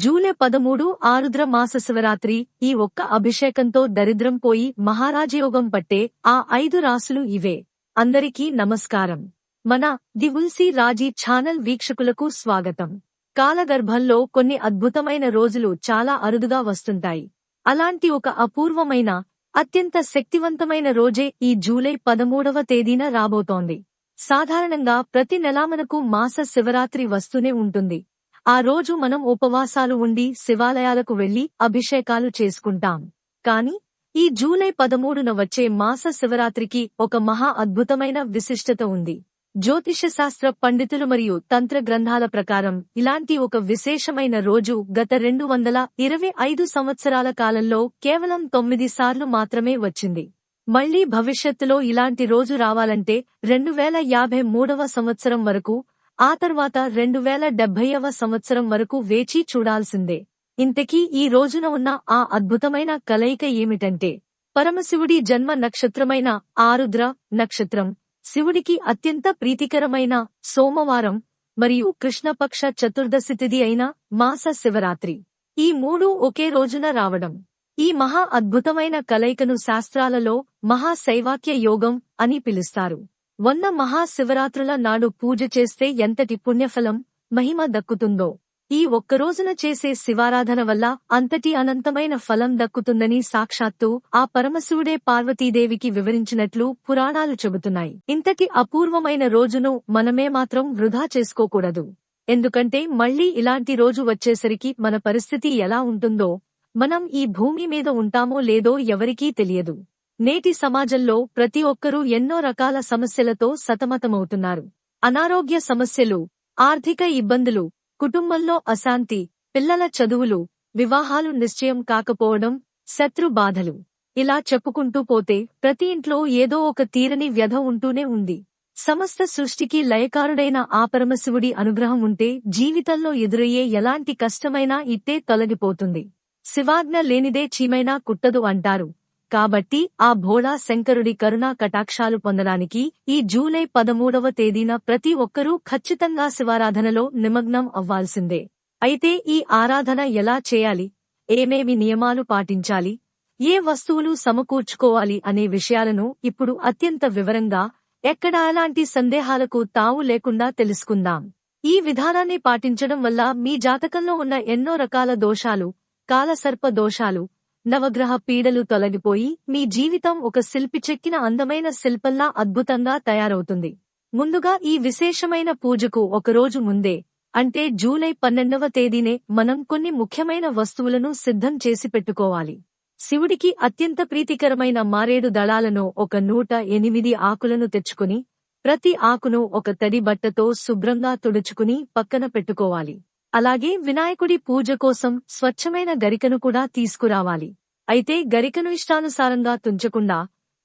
July 13 ఆరుద్ర మాస శివరాత్రి. ఈ ఒక్క అభిషేకంతో దరిద్రం పోయి మహారాజయోగం పట్టే ఆ 5 రాసులు ఇవే. అందరికీ నమస్కారం. మన ది తులసి రాజీ ఛానల్ వీక్షకులకు స్వాగతం. కాలగర్భంలో కొన్ని అద్భుతమైన రోజులు చాలా అరుదుగా వస్తుంటాయి. అలాంటి ఒక అపూర్వమైన, అత్యంత శక్తివంతమైన రోజే ఈ జూలై 13వ తేదీన రాబోతోంది. సాధారణంగా ప్రతి నెలా మనకు మాస శివరాత్రి వస్తూనే ఉంటుంది. ఆ రోజు మనం ఉపవాసాలు ఉండి శివాలయాలకు వెళ్లి అభిషేకాలు చేసుకుంటాం. కాని ఈ జూలై 13న వచ్చే మాస శివరాత్రికి ఒక మహా అద్భుతమైన విశిష్టత ఉంది. జ్యోతిష శాస్త్ర పండితులు మరియు తంత్ర గ్రంథాల ప్రకారం ఇలాంటి ఒక విశేషమైన రోజు గత 225 సంవత్సరాల కాలంలో కేవలం 9 సార్లు మాత్రమే వచ్చింది. మళ్లీ భవిష్యత్తులో ఇలాంటి రోజు రావాలంటే 2053వ సంవత్సరం వరకు, ఆ తర్వాత 2070వ సంవత్సరం వరకు వేచి చూడాల్సిందే. ఇంతకీ ఈ రోజున ఉన్న ఆ అద్భుతమైన కలయిక ఏమిటంటే, పరమశివుడి జన్మ నక్షత్రమైన ఆరుద్ర నక్షత్రం, శివుడికి అత్యంత ప్రీతికరమైన సోమవారం మరియు కృష్ణపక్ష చతుర్దశి తిథి అయిన మాస శివరాత్రి. ఈ మూడు ఒకే రోజున రావడం. ఈ మహా అద్భుతమైన కలయికను శాస్త్రాలలో మహాశైవాక్య యోగం అని పిలుస్తారు. 100 మహాశివరాత్రుల నాడు పూజ చేస్తే ఎంతటి పుణ్యఫలం, మహిమ దక్కుతుందో, ఈ ఒక్కరోజున చేసే శివారాధన వల్ల అంతటి అనంతమైన ఫలం దక్కుతుందని సాక్షాత్తు ఆ పరమశివుడే పార్వతీదేవికి వివరించినట్లు పురాణాలు చెబుతున్నాయి. ఇంతటి అపూర్వమైన రోజును మనమే మాత్రం వృధా చేసుకోకూడదు. ఎందుకంటే మళ్లీ ఇలాంటి రోజు వచ్చేసరికి మన పరిస్థితి ఎలా ఉంటుందో, మనం ఈ భూమి మీద ఉంటామో లేదో ఎవరికీ తెలియదు. నేటి సమాజంలో ప్రతి ఒక్కరూ ఎన్నో రకాల సమస్యలతో సతమతమవుతున్నారు. అనారోగ్య సమస్యలు, ఆర్థిక ఇబ్బందులు, కుటుంబంలో అశాంతి, పిల్లల చదువులు, వివాహాలు నిశ్చయం కాకపోవడం, శత్రు బాధలు, ఇలా చెప్పుకుంటూ పోతే ప్రతి ఇంట్లో ఏదో ఒక తీరని వ్యధ ఉంటూనే ఉంది. సమస్త సృష్టికి లయకారుడైన ఆ పరమశివుడి అనుగ్రహం ఉంటే జీవితంలో ఎదురయ్యే ఎలాంటి కష్టమైనా ఇట్టే తొలగిపోతుంది. శివాజ్ఞ లేనిదే చీమైనా కుట్టదు అంటారు. కాబట్టి ఆ భోళా శంకరుడి కరుణా కటాక్షాలు పొందడానికి ఈ జూలై 13వ తేదీన ప్రతి ఒక్కరూ ఖచ్చితంగా శివారాధనలో నిమగ్నం అవ్వాల్సిందే. అయితే ఈ ఆరాధన ఎలా చేయాలి, ఏమేమి నియమాలు పాటించాలి, ఏ వస్తువులు సమకూర్చుకోవాలి అనే విషయాలను ఇప్పుడు అత్యంత వివరంగా, ఎక్కడా ఎలాంటి సందేహాలకు తావు లేకుండా తెలుసుకుందాం. ఈ విధానాన్ని పాటించడం వల్ల మీ జాతకంలో ఉన్న ఎన్నో రకాల దోషాలు, కాలసర్ప దోషాలు, నవగ్రహ పీడలు తొలగిపోయి మీ జీవితం ఒక శిల్పి చెక్కిన అందమైన శిల్పంలా అద్భుతంగా తయారవుతుంది. ముందుగా ఈ విశేషమైన పూజకు ఒకరోజు ముందే, అంటే జూలై 12వ తేదీనే మనం కొన్ని ముఖ్యమైన వస్తువులను సిద్ధం చేసి పెట్టుకోవాలి. శివుడికి అత్యంత ప్రీతికరమైన మారేడు దళాలను ఒక 108 ఆకులను తెచ్చుకుని, ప్రతి ఆకును ఒక తడి బట్టతో శుభ్రంగా తుడుచుకుని పక్కన పెట్టుకోవాలి. అలాగే వినాయకుడి పూజ కోసం స్వచ్ఛమైన గరికను కూడా తీసుకురావాలి. అయితే గరికను ఇష్టానుసారంగా తుంచకుండా,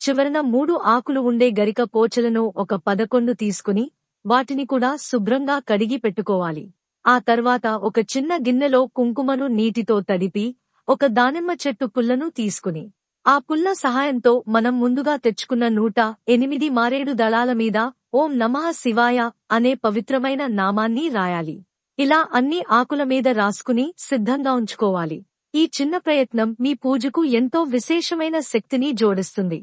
చివరన 3 ఆకులు ఉండే గరిక పోచలను ఒక 11 తీసుకుని, వాటిని కూడా శుభ్రంగా కడిగి పెట్టుకోవాలి. ఆ తర్వాత ఒక చిన్న గిన్నెలో కుంకుమను నీటితో తడిపి, ఒక దానిమ్మ చెట్టు పుల్లను తీసుకుని, ఆ పుల్ల సహాయంతో మనం ముందుగా తెచ్చుకున్న 108 మారేడు దళాల మీద ఓం నమః శివాయ అనే పవిత్రమైన నామాన్ని రాయాలి. ఇలా అన్ని ఆకుల మీద రాసుకుని సిద్ధంగా ఉంచుకోవాలి. ఈ చిన్న ప్రయత్నం మీ పూజకు ఎంతో విశేషమైన శక్తిని జోడిస్తుంది.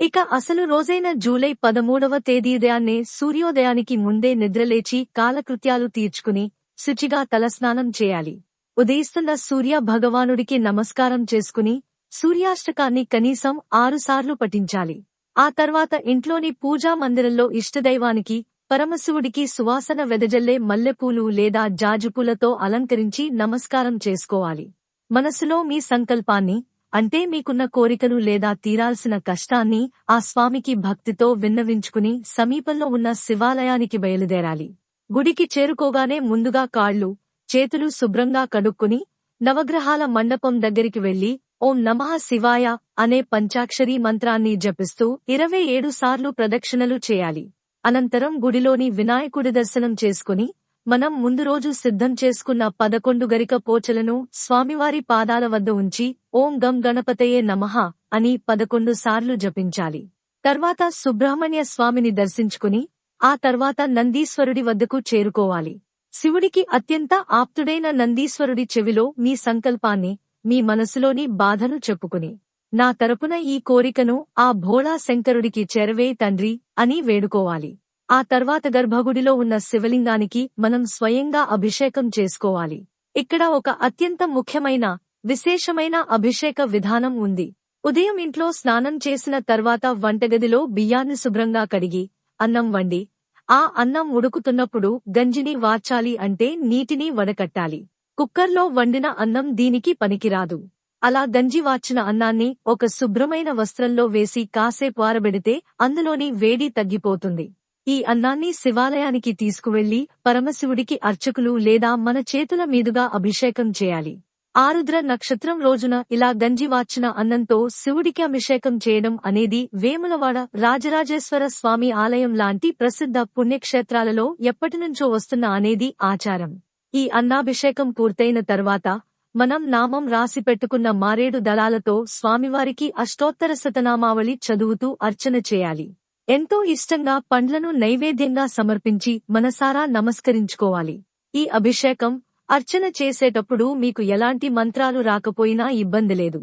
ఇక అసలు రోజైన జూలై 13వ తేదీ ఉదయాన్నే సూర్యోదయానికి ముందే నిద్రలేచి కాలకృత్యాలు తీర్చుకుని శుచిగా తలస్నానం చేయాలి. ఉదయిస్తున్న సూర్య భగవానుడికి నమస్కారం చేసుకుని సూర్యాష్టకాన్ని కనీసం 6 సార్లు పఠించాలి. ఆ తర్వాత ఇంట్లోని పూజా మందిరంలో ఇష్టదైవానికి, పరమశివుడికి సువాసన వెదజల్లే మల్లెపూలు లేదా జాజుపూలతో అలంకరించి నమస్కారం చేసుకోవాలి. మనసులో మీ సంకల్పాన్ని, అంటే మీకున్న కోరికను లేదా తీరాల్సిన కష్టాన్ని ఆ స్వామికి భక్తితో విన్నవించుకుని సమీపంలో ఉన్న శివాలయానికి బయలుదేరాలి. గుడికి చేరుకోగానే ముందుగా కాళ్లు, చేతులు శుభ్రంగా కడుక్కుని నవగ్రహాల మండపం దగ్గరికి వెళ్లి ఓం నమః శివాయ అనే పంచాక్షరీ మంత్రాన్ని జపిస్తూ 27 సార్లు ప్రదక్షిణలు చేయాలి. అనంతరం గుడిలోని వినాయకుడి దర్శనం చేసుకుని, మనం ముందు రోజు సిద్ధం చేసుకున్న 11 గరిక పోచలను స్వామివారి పాదాల వద్ద ఉంచి ఓం గం గణపతయే నమః అని 11 సార్లు జపించాలి. తర్వాత సుబ్రహ్మణ్య స్వామిని దర్శించుకుని ఆ తర్వాత నందీశ్వరుడి వద్దకు చేరుకోవాలి. శివుడికి అత్యంత ఆప్తుడైన నందీశ్వరుడి చెవిలో మీ సంకల్పాన్ని, మీ మనసులోని బాధను చెప్పుకుని, నా తరపున ఈ కోరికను ఆ భోళా శంకరుడికి చేరవేయ్ తండ్రి అని వేడుకోవాలి. ఆ తర్వాత గర్భగుడిలో ఉన్న శివలింగానికి మనం స్వయంగా అభిషేకం చేసుకోవాలి. ఇక్కడ ఒక అత్యంత ముఖ్యమైన, విశేషమైన అభిషేక విధానం ఉంది. ఉదయం ఇంట్లో స్నానం చేసిన తర్వాత వంటగదిలో బియ్యాన్ని శుభ్రంగా కడిగి, అన్నం వండి, ఆ అన్నం ఉడుకుతున్నప్పుడు గంజిని వార్చాలి అంటే నీటిని వడకట్టాలి. కుక్కర్లో వండిన అన్నం దీనికి పనికిరాదు. అలా గంజి వార్చిన అన్నాన్ని ఒక శుభ్రమైన వస్త్రంలో వేసి కాసేపు ఆరబెడితే అందులోని వేడి తగ్గిపోతుంది. ఈ అన్నాన్ని శివాలయానికి తీసుకువెళ్లి పరమశివుడికి అర్చకులు లేదా మన చేతుల మీదుగా అభిషేకం చేయాలి. ఆరుద్ర నక్షత్రం రోజున ఇలా గంజి వార్చిన అన్నంతో శివుడికి అభిషేకం చేయడం అనేది వేములవాడ రాజరాజేశ్వర స్వామి ఆలయం లాంటి ప్రసిద్ధ పుణ్యక్షేత్రాలలో ఎప్పటినుంచో వస్తున్న అనేది ఆచారం. ఈ అన్నాభిషేకం పూర్తయిన తర్వాత మనం నామం రాసి పెట్టుకున్న మారేడు దళాలతో స్వామివారికి అష్టోత్తర శతనామావళి చదువుతూ అర్చన చేయాలి. ఎంతో ఇష్టంగా పండ్లను నైవేద్యంగా సమర్పించి మనసారా నమస్కరించుకోవాలి. ఈ అభిషేకం, అర్చన చేసేటప్పుడు మీకు ఎలాంటి మంత్రాలు రాకపోయినా ఇబ్బంది లేదు.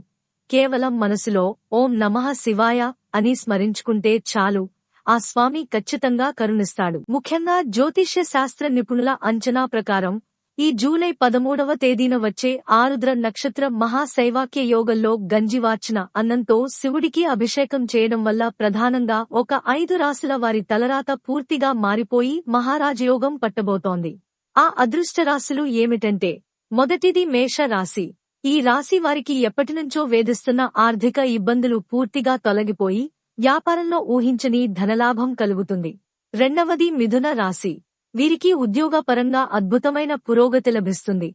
కేవలం మనసులో ఓం నమః శివాయ అని స్మరించుకుంటే చాలు. ఆ స్వామి ఖచ్చితంగా కరుణిస్తాడు. ముఖ్యంగా జ్యోతిష్య శాస్త్ర నిపుణుల అంచనా ప్రకారం ఈ జూలై 13వ తేదీన వచ్చే ఆరుద్ర నక్షత్ర మహాశైవాక్య యోగంలో గంజివార్చిన అన్నంతో శివుడికి అభిషేకం చేయడం వల్ల ప్రధానంగా ఒక 5 రాశుల వారి తలరాత పూర్తిగా మారిపోయి మహారాజయోగం పట్టబోతోంది. ఆ అదృష్ట రాశులు ఏమిటంటే, మొదటిది మేష రాశి. ఈ రాశి వారికి ఎప్పటినుంచో వేధిస్తున్న ఆర్థిక ఇబ్బందులు పూర్తిగా తొలగిపోయి వ్యాపారంలో ఊహించని ధనలాభం కలుగుతుంది. రెండవది మిథున రాశి. వీరికి ఉద్యోగపరంగా అద్భుతమైన పురోగతి లభిస్తుంది.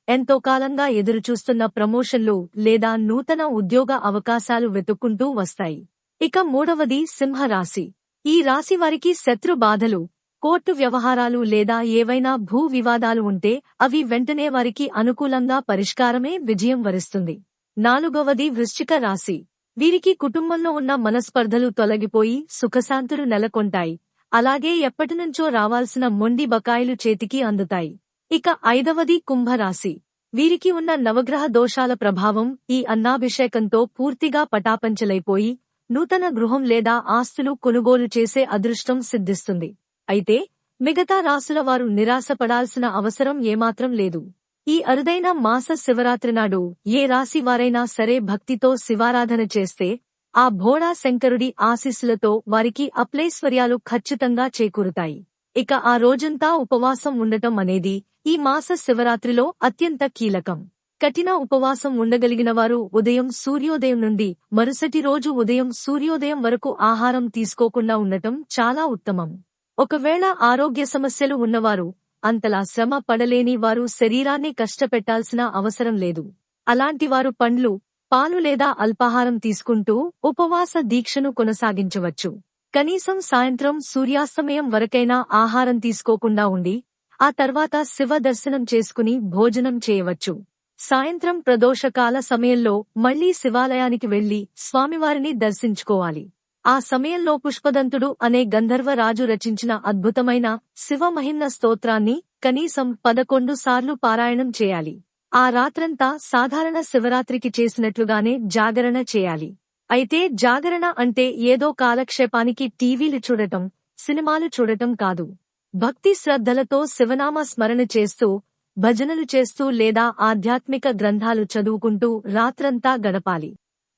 ఎంతో కాలంగా ఎదురుచూస్తున్న ప్రమోషన్లు లేదా నూతన ఉద్యోగ అవకాశాలు వెతుక్కుంటూ వస్తాయి. ఇక మూడవది సింహరాశి. ఈ రాశి వారికి శత్రు బాధలు, కోర్టు వ్యవహారాలు లేదా ఏవైనా భూ వివాదాలు ఉంటే అవి వెంటనే వారికి అనుకూలంగా పరిష్కారమే విజయం వరిస్తుంది. నాలుగవది వృశ్చిక రాశి. వీరికి కుటుంబంలో ఉన్న మనస్పర్ధలు తొలగిపోయి సుఖశాంతులు నెలకొంటాయి. అలాగే ఎప్పటినుంచో రావాల్సిన మొండి బకాయిలు చేతికి అందుతాయి. ఇక ఐదవది కుంభరాశి. వీరికి ఉన్న నవగ్రహ దోషాల ప్రభావం ఈ అన్నాభిషేకంతో పూర్తిగా పటాపంచలైపోయి నూతన గృహం లేదా ఆస్తులు కొనుగోలు చేసే అదృష్టం సిద్ధిస్తుంది. అయితే మిగతా రాశుల వారు నిరాశపడాల్సిన అవసరం ఏమాత్రం లేదు. ఈ అరుదైన మాస శివరాత్రి నాడు ఏ రాశి వారైనా సరే భక్తితో శివారాధన చేస్తే ఆ భోళా శంకరుడి ఆశీస్సులతో వారికి అప్లైశ్వర్యాలు ఖచ్చితంగా చేకూరుతాయి. ఇక ఆ రోజంతా ఉపవాసం ఉండటం అనేది ఈ మాస శివరాత్రిలో అత్యంత కీలకం. కఠిన ఉపవాసం ఉండగలిగిన వారు ఉదయం సూర్యోదయం నుండి మరుసటి రోజు ఉదయం సూర్యోదయం వరకు ఆహారం తీసుకోకుండా ఉండటం చాలా ఉత్తమం. ఒకవేళ ఆరోగ్య సమస్యలు ఉన్నవారు, అంతలా శ్రమ పడలేని వారు శరీరాన్ని కష్టపెట్టాల్సిన అవసరం లేదు. అలాంటివారు పండ్లు, పాలు లేదా అల్పాహారం తీసుకుంటూ ఉపవాస దీక్షను కొనసాగించవచ్చు. కనీసం సాయంత్రం సూర్యాస్తమయం వరకైనా ఆహారం తీసుకోకుండా ఉండి ఆ తర్వాత శివ దర్శనం చేసుకుని భోజనం చేయవచ్చు. సాయంత్రం ప్రదోషకాల సమయంలో మళ్లీ శివాలయానికి వెళ్లి స్వామివారిని దర్శించుకోవాలి. ఆ సమయంలో పుష్పదంతుడు అనే గంధర్వరాజు రచించిన అద్భుతమైన శివమహిమ్న స్తోత్రాన్ని కనీసం 11 సార్లు పారాయణం చేయాలి. ఆ రాత్రంతా సాధారణ శివరాత్రికి చేసినట్లుగానే జాగరణ చేయాలి. అయితే జాగరణ అంటే ఏదో కాలక్షేపానికి టీవీలు చూడటం, సినిమాలు చూడటం కాదు. భక్తి శ్రద్ధలతో శివనామ స్మరణ చేస్తూ, భజనలు చేస్తూ లేదా ఆధ్యాత్మిక గ్రంథాలు చదువుకుంటూ రాత్రంతా గడపాలి.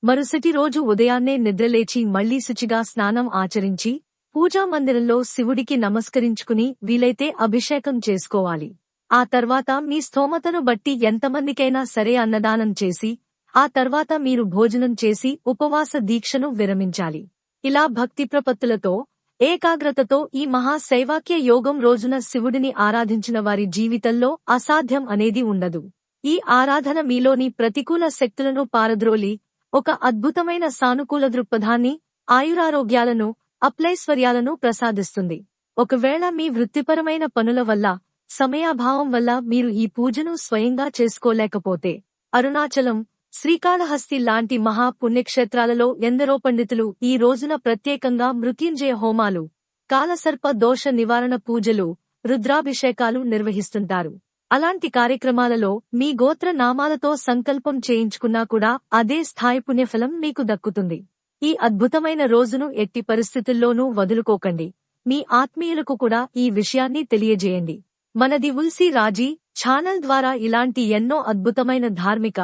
మరుసటి రోజు ఉదయాన్నే నిద్రలేచి మళ్లీ శుచిగా స్నానం ఆచరించి పూజామందిరంలో శివుడికి నమస్కరించుకుని వీలైతే అభిషేకం చేసుకోవాలి. ఆ తర్వాత మీ స్తోమతను బట్టి ఎంతమందికైనా సరే అన్నదానం చేసి ఆ తర్వాత మీరు భోజనం చేసి ఉపవాస దీక్షను విరమించాలి. ఇలా భక్తి ప్రపత్తులతో, ఏకాగ్రతతో ఈ మహాశైవాక్య యోగం రోజున శివుడిని ఆరాధించిన వారి జీవితంలో అసాధ్యం అనేది ఉండదు. ఈ ఆరాధన మీలోని ప్రతికూల శక్తులను పారద్రోలి ఒక అద్భుతమైన సానుకూల దృక్పథాన్ని, ఆయురారోగ్యాలను, అప్లైశ్వర్యాలను ప్రసాదిస్తుంది. ఒకవేళ మీ వృత్తిపరమైన పనుల వల్ల, సమయాభావం వల్ల మీరు ఈ పూజను స్వయంగా చేసుకోలేకపోతే అరుణాచలం, శ్రీకాళహస్తి లాంటి మహా పుణ్యక్షేత్రాలలో ఎందరో పండితులు ఈ రోజున ప్రత్యేకంగా మృత్యుంజయ హోమాలు, కాలసర్ప దోష నివారణ పూజలు, రుద్రాభిషేకాలు నిర్వహిస్తుంటారు. అలాంటి కార్యక్రమాలలో మీ గోత్ర నామాలతో సంకల్పం చేయించుకున్నా కూడా అదే స్థాయి పుణ్యఫలం మీకు దక్కుతుంది. ఈ అద్భుతమైన రోజును ఎట్టి పరిస్థితుల్లోనూ వదులుకోకండి. మీ ఆత్మీయులకు కూడా ఈ విషయాన్ని తెలియజేయండి. మన ది వుల్సి రాజీ ఛానల్ ద్వారా ఇలాంటి ఎన్నో అద్భుతమైన ధార్మిక,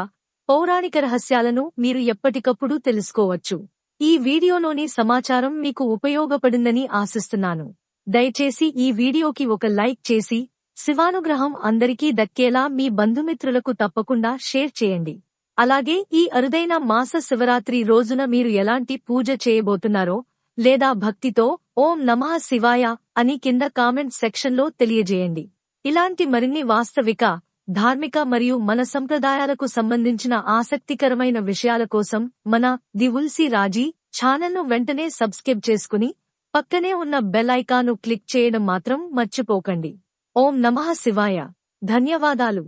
పౌరాణిక రహస్యాలను మీరు ఎప్పటికప్పుడు తెలుసుకోవచ్చు. ఈ వీడియోలోని సమాచారం మీకు ఉపయోగపడిందని ఆశిస్తున్నాను. దయచేసి ఈ వీడియోకి ఒక లైక్ చేసి, శివానుగ్రహం అందరికీ దక్కేలా మీ బంధుమిత్రులకు తప్పకుండా షేర్ చేయండి. అలాగే ఈ అరుదైన మాస శివరాత్రి రోజున మీరు ఎలాంటి పూజ చేయబోతున్నారో లేదా భక్తితో ఓం నమః శివాయ అని కింద కామెంట్ సెక్షన్లో తెలియజేయండి. ఇలాంటి మరిన్ని వాస్తవిక, ధార్మిక మరియు మన సంప్రదాయాలకు సంబంధించిన ఆసక్తికరమైన విషయాల కోసం మన ది వుల్సి రాజీ ఛానల్ను వెంటనే సబ్స్క్రైబ్ చేసుకుని పక్కనే ఉన్న బెల్ ఐకాన్ను క్లిక్ చేయడం మాత్రం మర్చిపోకండి. ఓం నమః శివాయ. ధన్యవాదాలు.